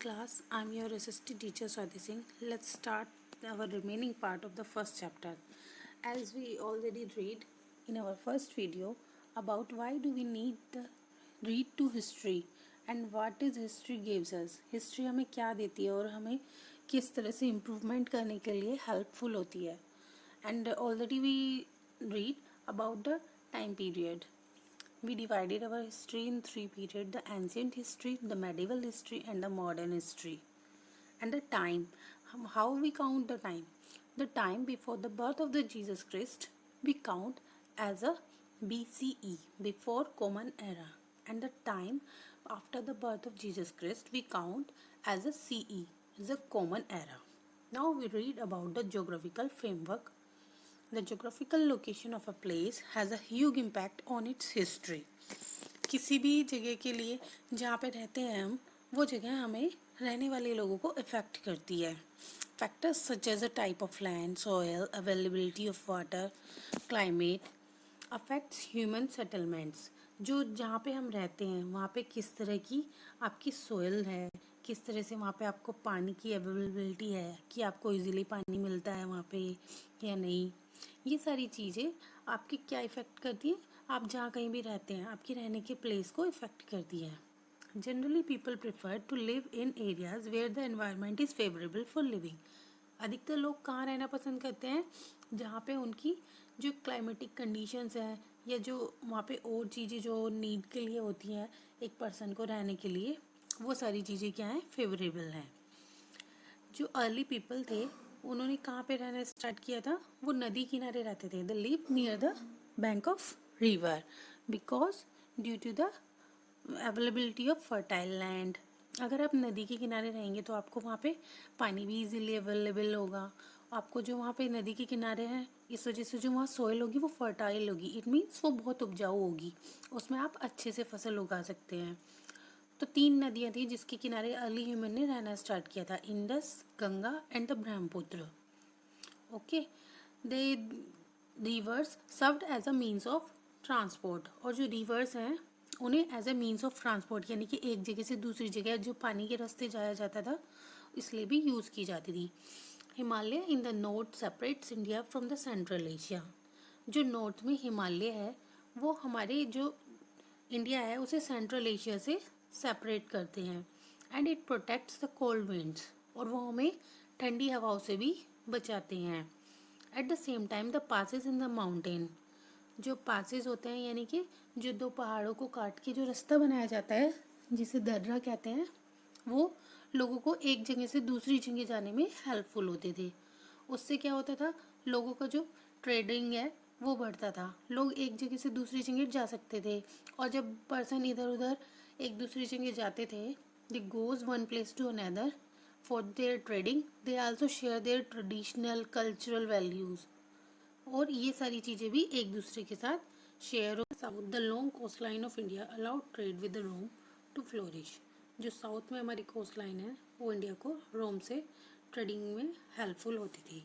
class, I'm your assistant teacher Swati Singh. Let's start our remaining part of the first chapter. As we already read in our first video about why do we need the read to history and what is history gives us. History हमें क्या देती है और हमें किस तरह से improvement करने के लिए helpful होती है. And already we read about the time period. We divided our history in three periods: the ancient history, the medieval history, and the modern history. And the time, how we count the time? The time before the birth of the Jesus Christ, we count as a BCE, before Common Era. And the time after the birth of Jesus Christ, we count as a CE, as a Common Era. Now we read about the geographical framework. The geographical location of a place has a huge impact on its history. किसी भी जगह के लिए जहाँ पे रहते हैं हम, वो जगह हमें रहने वाले लोगों को इफ़ेक्ट करती है. Factors such as the type of land, soil, availability of water, climate affects human settlements. जो जहाँ पे हम रहते हैं वहाँ पे किस तरह की आपकी सोयल है, किस तरह से वहाँ पे आपको पानी की अवेलेबिलिटी है कि आपको इजीली पानी मिलता है वहाँ पे या नहीं. ये सारी चीज़ें आपकी क्या इफ़ेक्ट करती हैं, आप जहाँ कहीं भी रहते हैं आपकी रहने के प्लेस को इफ़ेक्ट करती है. Generally people prefer to live in areas where the environment is favourable for living. अधिकतर लोग कहाँ रहना पसंद करते हैं, जहाँ पे उनकी जो क्लाइमेटिक कंडीशंस हैं या जो वहाँ पे और चीज़ें जो नीड के लिए होती हैं एक पर्सन को रहने के लिए, वो सारी चीज़ें क्या हैं, फेवरेबल हैं. जो अर्ली पीपल थे उन्होंने कहाँ पे रहना स्टार्ट किया था, वो नदी किनारे रहते थे. They live near the bank of river because due to the availability of fertile land. अगर आप नदी के किनारे रहेंगे तो आपको वहाँ पे पानी भी इजीली अवेलेबल होगा. आपको जो वहाँ पे नदी के किनारे हैं इस वजह से जो वहाँ सोइल होगी वो फर्टाइल होगी. इट मीन्स वो बहुत उपजाऊ होगी, उसमें आप अच्छे से फसल उगा सकते हैं. तो 3 नदियाँ थी जिसके किनारे अर्ली ह्यूमन ने रहना स्टार्ट किया था: Indus, Ganga and the Brahmaputra. Okay, they rivers served as a means of transport. और जो रिवर्स हैं उन्हें as a means of transport यानी कि एक जगह से दूसरी जगह जो पानी के रास्ते जाया जाता था इसलिए भी यूज़ की जाती थी. Himalaya in the north separates India from the central Asia. जो नॉर्थ में हिमालय है वो हमारे जो इंडिया है उसे सेंट्रल एशिया से सेपरेट करते हैं. And it protects the cold winds, और वो हमें ठंडी हवाओं से भी बचाते हैं. At the same time the passes in the mountain, जो पासेस होते हैं यानी कि जो दो पहाड़ों को काट के जो रास्ता बनाया जाता है जिसे दर्रा कहते हैं, वो लोगों को एक जगह से दूसरी जगह जाने में हेल्पफुल होते थे. उससे क्या होता था, लोगों का जो ट्रेडिंग है वो बढ़ता था. लोग एक जगह से दूसरी जगह जा सकते थे, और जब पर्सन इधर उधर एक दूसरी जगह जाते थे, they goes one place to another for their trading. They also share their traditional cultural values, और ये सारी चीज़ें भी एक दूसरे के साथ शेयर हो. South the long coast line of India allowed trade with the Rome to flourish. जो साउथ में हमारी कोस्ट लाइन है वो इंडिया को रोम से ट्रेडिंग में हेल्पफुल होती थी.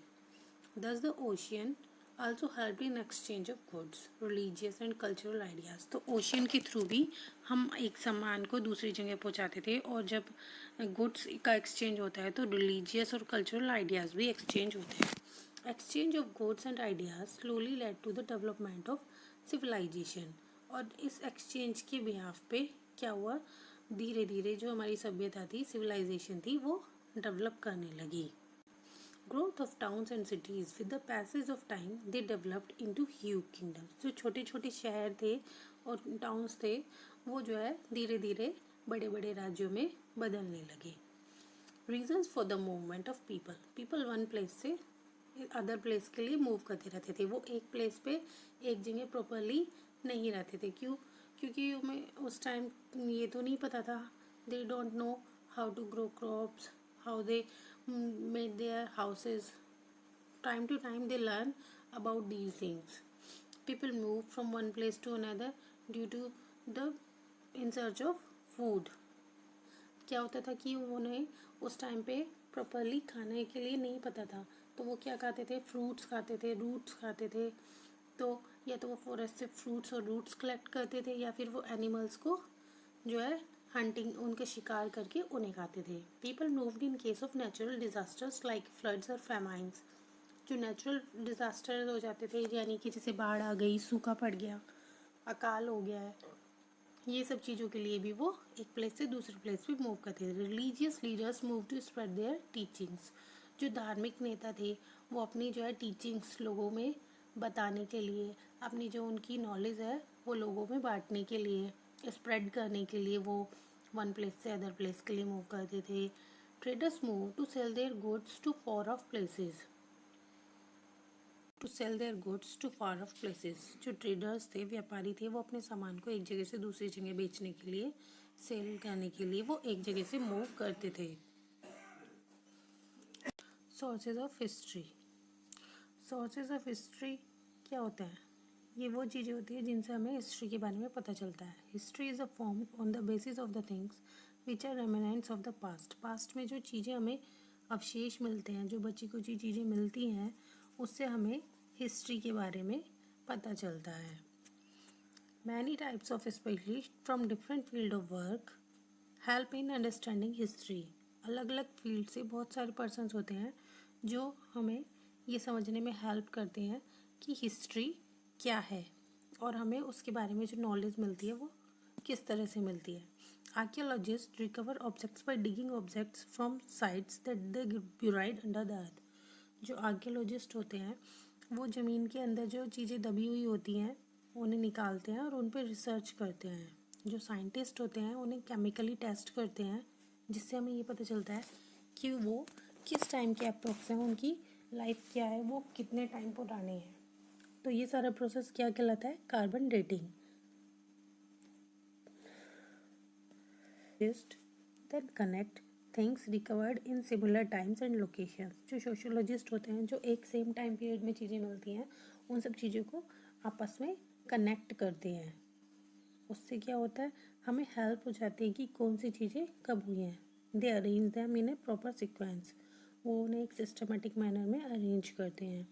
दस the ocean also help in exchange of goods, religious and cultural ideas. तो ओशियन के थ्रू भी हम एक सामान को दूसरी जगह पहुंचाते थे, और जब गुड्स का एक्सचेंज होता है तो रिलीजियस और कल्चरल आइडियाज़ भी एक्सचेंज होते हैं. Exchange of goods and ideas slowly led to the development of civilisation. और इस एक्सचेंज के बिहाफ पे क्या हुआ, धीरे धीरे जो हमारी सभ्यता थी, सिविलाइजेशन थी, वो डेवलप करने लगी. Growth of towns and cities with the passage of time they developed into huge kingdoms. जो छोटे छोटे शहर थे और टाउन्स थे वो जो है धीरे धीरे बड़े बड़े राज्यों में बदलने लगे. Reasons for the movement of people. People one place से अदर प्लेस के लिए मूव करते रहते थे. वो एक प्लेस पे एक जगह प्रॉपरली नहीं रहते थे. क्यों? क्योंकि हमें उस टाइम ये तो नहीं पता था. They don't know how to grow crops, how they made their houses. Time to time they learn about these things. People move from one place to another due to the in search of food. क्या होता था कि उन्हें उस time पे properly खाने के लिए नहीं पता था, तो वो क्या खाते थे, फ्रूट्स खाते थे, रूट्स खाते थे. तो या तो वो फॉरेस्ट से फ्रूट्स और रूट्स कलेक्ट करते थे या फिर वो एनिमल्स को जो है हंटिंग, उनके शिकार करके उन्हें खाते थे। People moved in case of natural disasters like floods और फेमाइंस। जो नेचुरल डिजास्टर हो जाते थे, यानी कि जैसे बाढ़ आ गई, सूखा पड़ गया, अकाल हो गया है, ये सब चीज़ों के लिए भी वो एक प्लेस से दूसरे प्लेस पे मूव करते थे। Religious leaders move to spread their teachings. जो धार्मिक नेता थे वो अपनी जो है टीचिंग्स लोगों में बताने के लिए, अपनी जो उनकी नॉलेज है वो लोगों में बांटने के लिए, स्प्रेड करने के लिए वो वन प्लेस से अदर प्लेस के लिए मूव करते थे। Traders move to sell their goods to far off places, to sell their goods to far off places. जो ट्रेडर्स थे, व्यापारी थे, वो अपने सामान को एक जगह से दूसरी जगह बेचने के लिए, सेल करने के लिए वो एक जगह से मूव करते थे। Sources of history. Sources of history क्या होता है? ये वो चीज़ें होती है जिनसे हमें हिस्ट्री के बारे में पता चलता है। History is a form on the basis of the things which are remnants of the past. Past में जो चीज़ें हमें अवशेष मिलते हैं, जो बची कुची चीज़ें मिलती हैं, उससे हमें हिस्ट्री के बारे में पता चलता है। Many types of specialist from different field of work help in understanding history. अलग अलग फील्ड से बहुत सारे पर्सन्स होते हैं जो हमें ये समझने में हेल्प करते हैं कि हिस्ट्री क्या है और हमें उसके बारे में जो नॉलेज मिलती है वो किस तरह से मिलती है। Archaeologist recover objects by digging objects from sites that they buried under the earth. जो आर्कियोलॉजिस्ट होते हैं वो ज़मीन के अंदर जो चीज़ें दबी हुई होती हैं उन्हें निकालते हैं और उन पर रिसर्च करते हैं। जो साइंटिस्ट होते हैं उन्हें केमिकली टेस्ट करते हैं, जिससे हमें ये पता चलता है कि वो किस टाइम के अप्रोक्स हैं, उनकी लाइफ क्या है, वो कितने टाइम पुराने हैं। तो ये सारा प्रोसेस क्या कहलाता है? Carbon dating. Then connect things recovered in similar times and locations. जो सोशियोलॉजिस्ट होते हैं, जो एक सेम टाइम पीरियड में चीज़ें मिलती हैं, उन सब चीज़ों को आपस में कनेक्ट करते हैं। उससे क्या होता है? हमें हेल्प हो जाती है कि कौन सी चीज़ें कब हुई हैं। They arrange them in a proper sequence. वो उन्हें एक सिस्टमेटिक मैनर में अरेंज करते हैं।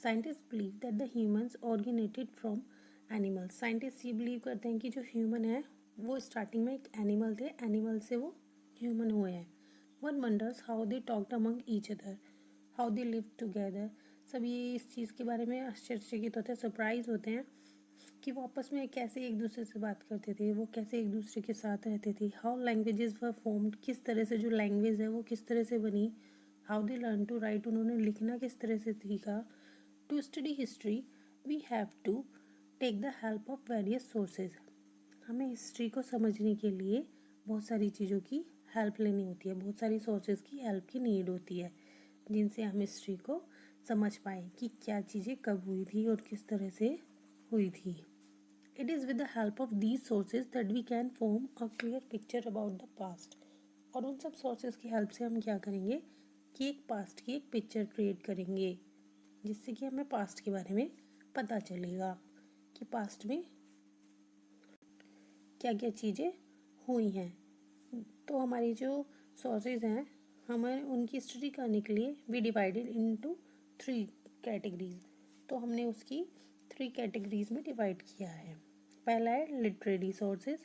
Scientist believe that the humans originated from animals. Scientist ये बिलीव करते हैं कि जो ह्यूमन है वो स्टार्टिंग में एक एनिमल थे, एनिमल से वो ह्यूमन हुए हैं। One wonders how they talked among each other, how they live together. सब ये इस चीज़ के बारे में आश्चर्यचकित होते हैं, सरप्राइज होते हैं कि वो आपस में कैसे एक दूसरे से बात करते थे, वो कैसे एक दूसरे के साथ रहते थे। हाउ लैंग्वेजेस वर फॉर्म्ड, किस तरह से जो लैंग्वेज है वो किस तरह से बनी। How they learn to write, उन्होंने लिखना किस तरह से सीखा। To study history we have to take the help of various sources. हमें हिस्ट्री को समझने के लिए बहुत सारी चीज़ों की हेल्प लेनी होती है, बहुत सारी सोर्सेज की हेल्प की नीड होती है, जिनसे हम हिस्ट्री को समझ पाएँ कि क्या चीज़ें कब हुई थी और किस तरह से हुई थी। It is with the help of these sources that we can form a clear picture about the past. और उन सब सोर्सेज की हेल्प से हम क्या करेंगे कि एक पास्ट की एक पिक्चर क्रिएट करेंगे, जिससे कि हमें पास्ट के बारे में पता चलेगा कि पास्ट में क्या क्या चीज़ें हुई हैं। तो हमारी जो सोर्सेज हैं, हमें उनकी स्टडी करने के लिए वी डिवाइडेड इनटू 3 कैटेगरीज। तो हमने उसकी 3 कैटेगरीज में डिवाइड किया है। पहला है literary sources,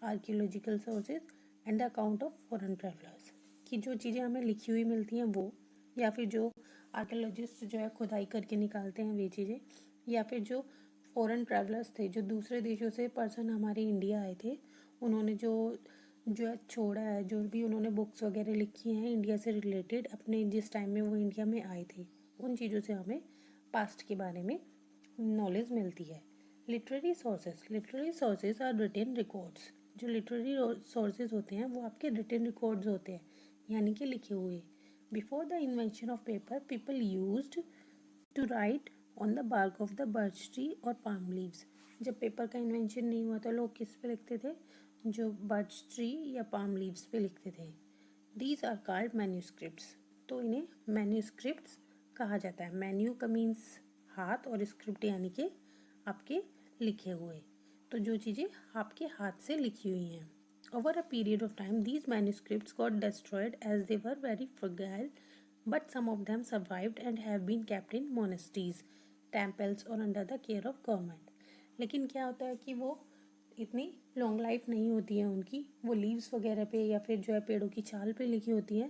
archaeological sources and the account of foreign travellers. कि जो चीज़ें हमें लिखी हुई मिलती हैं वो, या फिर जो आर्कियोलॉजिस्ट जो है खुदाई करके निकालते हैं वे चीज़ें, या फिर जो फॉरेन ट्रैवलर्स थे, जो दूसरे देशों से पर्सन हमारे इंडिया आए थे, उन्होंने जो जो है छोड़ा है, जो भी उन्होंने बुक्स वगैरह लिखी हैं इंडिया से रिलेटेड, अपने जिस टाइम में वो इंडिया में आए थे, उन चीज़ों से हमें पास्ट के बारे में नॉलेज मिलती है। Literary sources are written records. जो लिटरेरी सोर्सेज होते हैं वो आपके रिटन रिकॉर्ड्स होते हैं, यानी कि लिखे हुए। Before the invention of paper people used to write on the bark of the birch tree और पाम लीव्स। जब पेपर का इन्वेंशन नहीं हुआ तो लोग किस पे लिखते थे? जो बर्च ट्री या पाम लीव्स पे लिखते थे। These are called manuscripts. तो इन्हें मैन्यूस्क्रिप्ट्स कहा जाता है। मैन्यू का मीन्स हाथ और स्क्रिप्ट यानी कि आपके लिखे हुए। तो जो चीज़ें आपके हाथ से लिखी हुई हैं। Over a period of time, these manuscripts got destroyed as they were very fragile, but some of them survived and have been kept in monasteries, temples और under the care of government. लेकिन क्या होता है कि वो इतनी long life नहीं होती है उनकी, वो लीव्स वगैरह पे या फिर जो है पेड़ों की छाल पे लिखी होती है,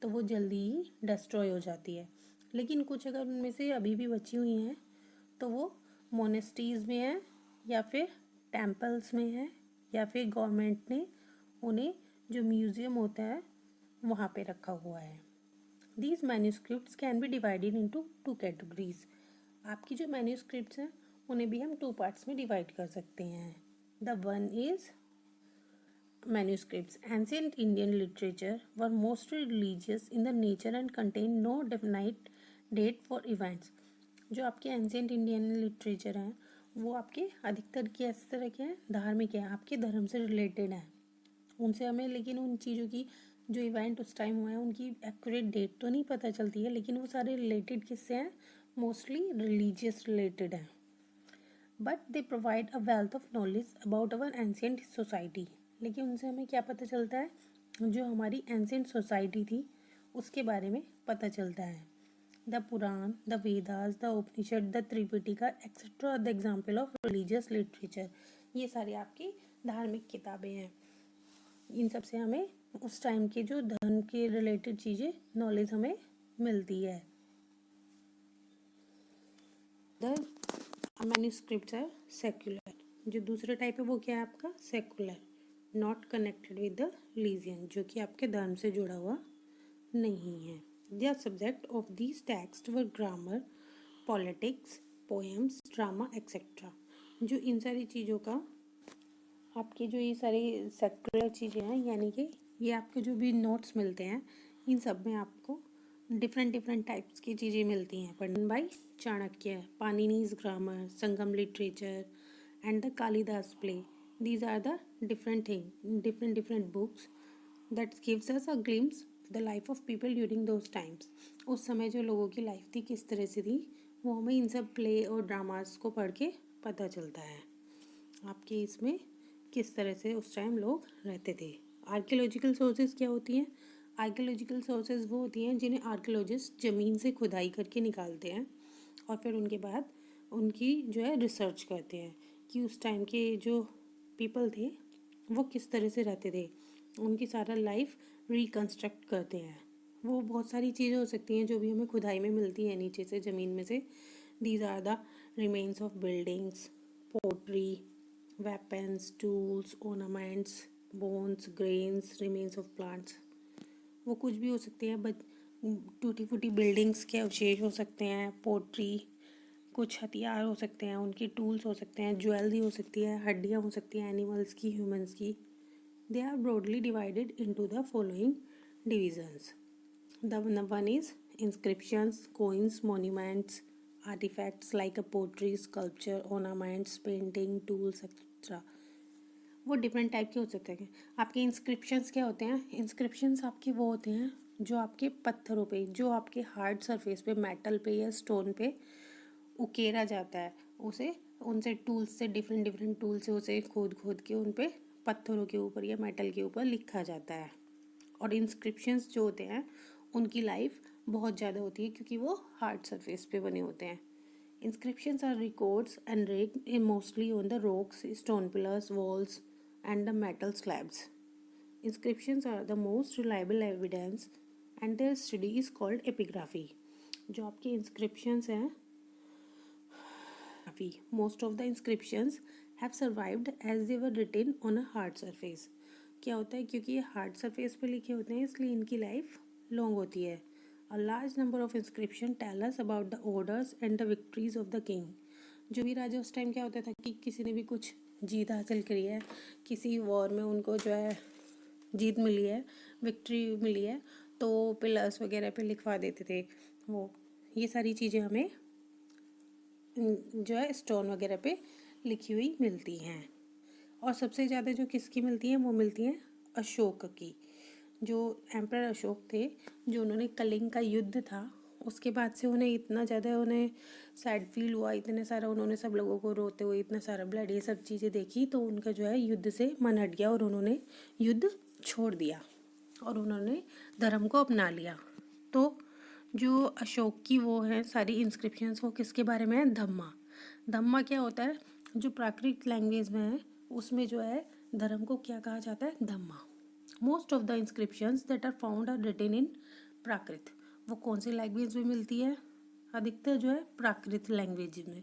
तो वो जल्दी ही डिस्ट्रॉय हो जाती है। लेकिन कुछ अगर उनमें से अभी भी बची हुई हैं तो वो मोनेस्ट्रीज़ में है या फिर टेम्पल्स में है, या फिर गवर्नमेंट ने उन्हें जो म्यूज़ियम होता है वहाँ पे रखा हुआ है। These manuscripts can be divided into two categories. आपकी जो manuscripts हैं उन्हें भी हम 2 पार्ट्स में डिवाइड कर सकते हैं. The one is manuscripts. Ancient Indian literature were mostly religious in the nature and contained no definite date for events. जो आपके एंशियंट इंडियन लिटरेचर हैं वो आपके अधिकतर के इस तरह के हैं, धार्मिक हैं, आपके धर्म से रिलेटेड हैं. उनसे हमें लेकिन उन चीज़ों की जो इवेंट उस टाइम हुए हैं उनकी एक्यूरेट डेट तो नहीं पता चलती है, लेकिन वो सारे रिलेटेड किससे हैं, मोस्टली रिलीजियस रिलेटेड हैं. But they provide a wealth of knowledge about our ancient society. लेकिन उनसे हमें क्या पता चलता है, जो हमारी एंशियंट सोसाइटी थी उसके बारे में पता चलता है. The Purana, the Vedas, the Upanishad, the Tripitaka etcetera the example of religious literature. ये सारी आपकी धार्मिक किताबें हैं. इन सब से हमें उस टाइम के जो धर्म के रिलेटेड चीज़ें नॉलेज हमें मिलती है. The manuscripts are secular. जो दूसरा टाइप है वो क्या है आपका, secular, not connected with the religion, जो कि आपके धर्म से जुड़ा हुआ नहीं है. The subject of these text were grammar, politics, poems, drama etcetera. जो इन सारी चीज़ों का आपके जो ये सारी सेक्युलर चीज़ें हैं, यानी कि ये आपके जो भी नोट्स मिलते हैं इन सब में आपको डिफरेंट टाइप्स की चीज़ें मिलती हैं. पढ़न by Chanakya, Panini's grammar, Sangam literature and the Kalidasa play. These are the different books that gives us a glimpse the life of people during those times. उस समय जो लोगों की लाइफ थी किस तरह से थी वो हमें इन सब प्ले और ड्रामास को पढ़ के पता चलता है. आपके इसमें किस तरह से उस टाइम लोग रहते थे. आर्कियोलॉजिकल सोर्सेज क्या होती हैं, आर्कियोलॉजिकल सोर्सेज वो होती हैं जिन्हें आर्कियोलॉजिस्ट ज़मीन से खुदाई करके निकालते हैं और फिर उनके बाद उनकी जो है रिसर्च करते हैं कि उस टाइम के जो पीपल थे वो किस तरह से रहते थे, उनकी सारा लाइफ रिकन्स्ट्रक्ट करते हैं. वो बहुत सारी चीज़ें हो सकती हैं जो भी हमें खुदाई में मिलती हैं नीचे से, ज़मीन में से. These are the remains of buildings, pottery, weapons, tools, ornaments, bones, grains, remains of plants. वो कुछ भी हो सकते हैं, बट टूटी फूटी बिल्डिंग्स के अवशेष हो सकते हैं, पोट्री, कुछ हथियार हो सकते हैं, उनके टूल्स हो सकते हैं, ज्वेलरी हो सकती है, हड्डियाँ हो सकती हैं एनिमल्स की, ह्यूमंस की. They are broadly divided into the following divisions. The one is inscriptions, coins, monuments, artifacts like a pottery, sculpture, ornaments, painting, tools etcetera. वो डिफरेंट टाइप के हो सकते हैं. आपके इंस्क्रिप्शंस क्या होते हैं, इंस्क्रिप्शंस आपके वो होते हैं जो आपके पत्थरों पे, जो आपके हार्ड सरफेस पे, मेटल पे या स्टोन पे उकेरा जाता है, उसे उनसे टूल्स से, डिफरेंट टूल से उसे खोद के उन पे पत्थरों के ऊपर या मेटल के ऊपर लिखा जाता है. और इंस्क्रिप्शंस जो होते हैं उनकी लाइफ बहुत ज़्यादा होती है क्योंकि वो हार्ड सरफेस पे बने होते हैं. Inscriptions are records engraved mostly on the rocks, stone pillars, walls, and the metal slabs. Inscriptions are the most reliable evidence, and their study is called epigraphy. जो आपके inscriptions हैं, most of the inscriptions have survived as they were written on a hard surface. क्या होता है, क्योंकि ये hard surface पे लिखे होते हैं इसलिए इनकी लाइफ लॉन्ग होती है. A large number of inscriptions tell us about the orders and the victories of the king. जो भी राजा उस टाइम क्या होता था कि किसी ने भी कुछ जीत हासिल करी है, किसी वॉर में उनको जो है जीत मिली है, विक्ट्री मिली है, तो पिलर्स वगैरह पे लिखवा देते थे वो. ये सारी चीज़ें हमें जो है स्टोन वगैरह पे लिखी हुई मिलती हैं. और सबसे ज़्यादा जो किसकी मिलती हैं, वो मिलती हैं अशोक की. जो एम्परर अशोक थे, जो उन्होंने कलिंग का युद्ध था उसके बाद से उन्हें इतना ज़्यादा उन्हें सैड फील हुआ, इतने सारा उन्होंने सब लोगों को रोते हुए, इतना सारा ब्लड, ये सब चीज़ें देखी, तो उनका जो है युद्ध से मन हट गया और उन्होंने युद्ध छोड़ दिया और उन्होंने धर्म को अपना लिया. तो जो अशोक की वो है सारी इंस्क्रिप्शंस, वो किसके बारे में है, धम्मा. धम्मा क्या होता है, जो प्राकृत लैंग्वेज में है उसमें जो है धर्म को क्या कहा जाता है, dhamma. Most of the inscriptions that are found are written in Prakrit. वो कौन सी लैंग्वेज में मिलती है, अधिकतर जो है प्राकृत लैंग्वेज में,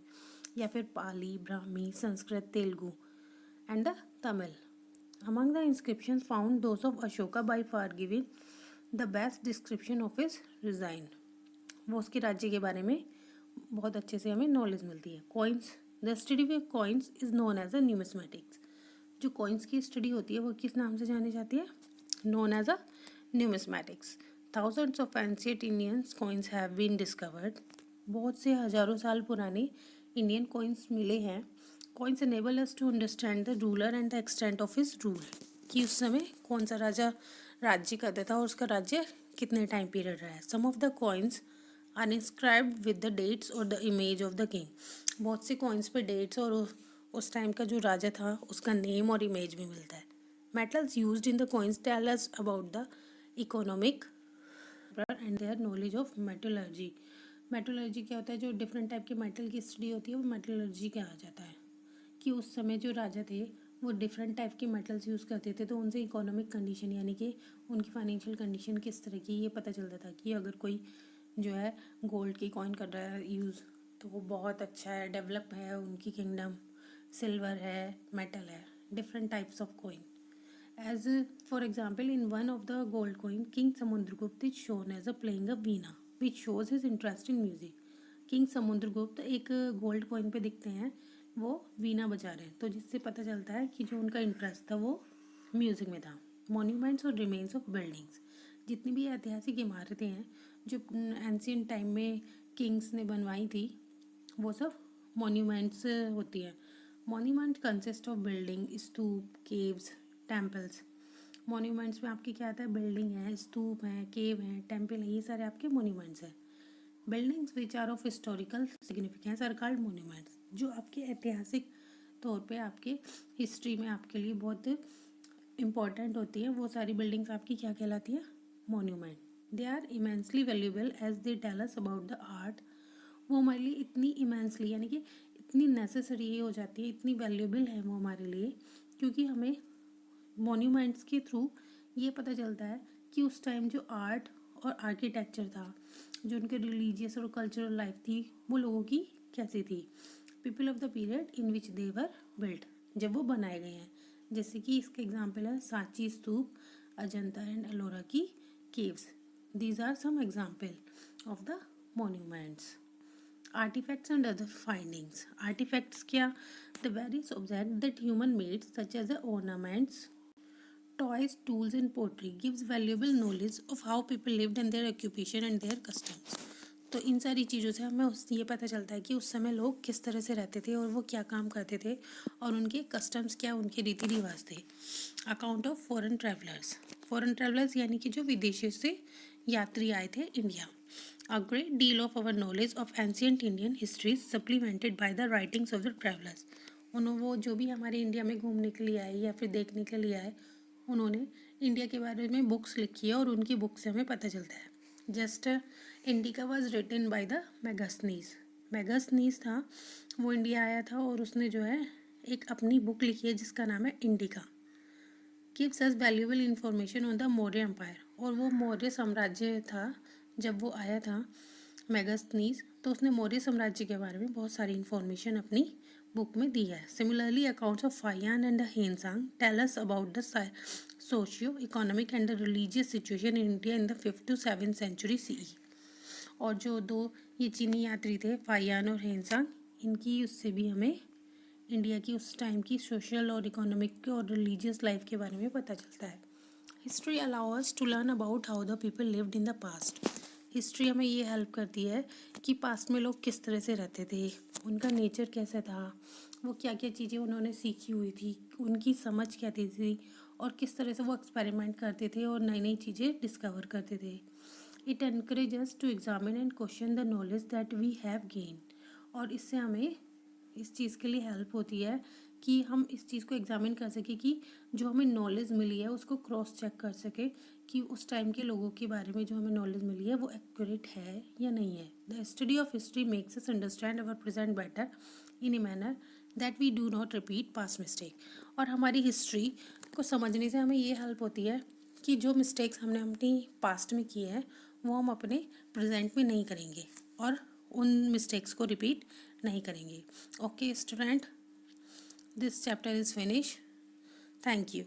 या फिर Pali, Brahmi, Sanskrit, Telugu and the Tamil. Among the inscriptions found, those of Ashoka by far giving the best description of his reign। वो उसके राज्य के बारे में बहुत अच्छे से हमें नॉलेज मिलती है। Coins, the study of coins is known as a numismatics. जो कॉइन्स की स्टडी होती है वो किस नाम से जानी जाती है, known as a numismatics. Thousands of ancient Indian coins have been discovered. बहुत से हजारों साल पुराने इंडियन कॉइन्स मिले हैं। Coins enable us to understand the ruler and the extent of his rule, कि उस समय कौन सा राजा राज्य करता था और उसका राज्य कितने टाइम पीरियड रहा है। Some of the coins are inscribed with the dates और the image of the king. बहुत से कॉइन्स पे डेट्स और उस टाइम का जो राजा था उसका नेम और इमेज भी मिलता है। Metals used in the coins tell us about the economic and their knowledge of metallurgy. Metallurgy क्या होता है, जो डिफरेंट टाइप के मेटल की स्टडी होती है वो मेटलर्जी कहा जाता है। कि उस समय जो राजा थे वो डिफरेंट टाइप के मेटल्स यूज़ करते थे, तो उनसे इकोनॉमिक कंडीशन यानी कि उनकी फाइनेंशियल कंडीशन किस तरह की ये पता चलता था। कि अगर कोई जो है गोल्ड की कॉइन कर रहा है यूज़ तो वो बहुत अच्छा है, डेवलप है उनकी किंगडम, सिल्वर है, मेटल है, different types of coin. As for example, in one of the gold coin, King Samudragupta is shown as a playing a veena, which shows his interest in music. King Samudragupta एक gold coin पे दिखते हैं वो वीणा बजा रहे हैं, तो जिससे पता चलता है कि जो उनका इंटरेस्ट था वो म्यूज़िक में था। मॉन्यूमेंट्स और रिमेन्स ऑफ बिल्डिंग्स, जितनी भी ऐतिहासिक इमारतें हैं जो एंशियंट टाइम में किंग्स ने बनवाई थी वो सब मॉन्यूमेंट्स होती हैं। Monument consist of building, stupa, caves, temples. Monuments में आपके क्या आता है, बिल्डिंग है, स्तूप है, केव है, टेम्पल है, ये सारे आपके मॉन्यूमेंट्स हैं। Buildings which are of historical significance are called monuments. जो आपके ऐतिहासिक तौर पे आपके हिस्ट्री में आपके लिए बहुत इम्पॉर्टेंट होती है वो सारी बिल्डिंग्स आपकी क्या कहलाती है, monument. They are immensely valuable as they tell us about the art. वो हमारे लिए इतनी इमेंसली यानी कि इतनी नेसेसरी हो जाती है, इतनी वैल्यूएबल है वो हमारे लिए, क्योंकि हमें मॉन्यूमेंट्स के थ्रू ये पता चलता है कि उस टाइम जो आर्ट और आर्किटेक्चर था, जो उनके रिलीजियस और कल्चरल लाइफ थी वो लोगों की कैसी थी, people of the period in which they were built, जब वो बनाए गए हैं। जैसे कि इसका एग्जाम्पल है सांची स्तूप, अजंता एंड एलोरा की caves. These are some example of the monuments. Artifacts and other findings. Artifacts क्या, the various objects that human made such as the ornaments, toys, tools and pottery gives valuable knowledge of how people lived and their occupation and their customs। तो इन सारी चीज़ों से हमें ये पता चलता है कि उस समय लोग किस तरह से रहते थे और वो क्या काम करते थे और उनके कस्टम्स क्या, उनके रीति रिवाज थे। Account of foreign travellers. Foreign travellers यानी कि जो विदेशों से यात्री आए थे India. A great deal of our knowledge of ancient Indian history is supplemented by the writings of the travelers। वो जो भी हमारे इंडिया में घूमने के लिए आए या फिर देखने के लिए आए उन्होंने इंडिया के बारे में बुक्स लिखी है और उनकी बुक से हमें पता चलता है। Just Indica was written by the Megasthenes. Megasthenes था वो इंडिया आया था और उसने जो है एक अपनी बुक लिखी है जिसका नाम है Indica. Gives us valuable information on the Maurya empire. और वो मौर्य साम्राज्य था, जब वो आया था मैगस्थनीज तो उसने मौर्य साम्राज्य के बारे में बहुत सारी इंफॉर्मेशन अपनी बुक में दी है। Similarly accounts of Faxian and the Xuanzang tell us about the socio economic and the religious situation in India in the 5th to 7th century CE। और जो दो ये चीनी यात्री थे फायान और हेनसांग, इनकी उससे भी हमें इंडिया की उस टाइम की सोशल और इकोनॉमिक और रिलीजियस लाइफ के बारे में पता चलता है। History allow us to learn about how the people lived in the past. History हमें ये हेल्प करती है कि पास्ट में लोग किस तरह से रहते थे, उनका नेचर कैसा था, वो क्या क्या चीज़ें उन्होंने सीखी हुई थी, उनकी समझ क्या थी और किस तरह से वो एक्सपेरिमेंट करते थे और नई नई चीज़ें डिस्कवर करते थे। It encourage us to examine and question the knowledge that we have gain. और इससे हमें इस चीज़ के लिए हेल्प होती है कि हम इस चीज़ को एग्जामिन कर सकें कि जो हमें नॉलेज मिली है उसको क्रॉस चेक कर सकें कि उस टाइम के लोगों के बारे में जो हमें नॉलेज मिली है वो एक्यूरेट है या नहीं है। The study of history makes us understand our present better in a manner that we do not repeat past mistake. और हमारी हिस्ट्री को समझने से हमें ये हेल्प होती है कि जो मिस्टेक्स हमने अपनी पास्ट में किए हैं वो हम अपने प्रेजेंट में नहीं करेंगे और उन मिस्टेक्स को रिपीट नहीं करेंगे। Okay student, this chapter is finish. Thank you.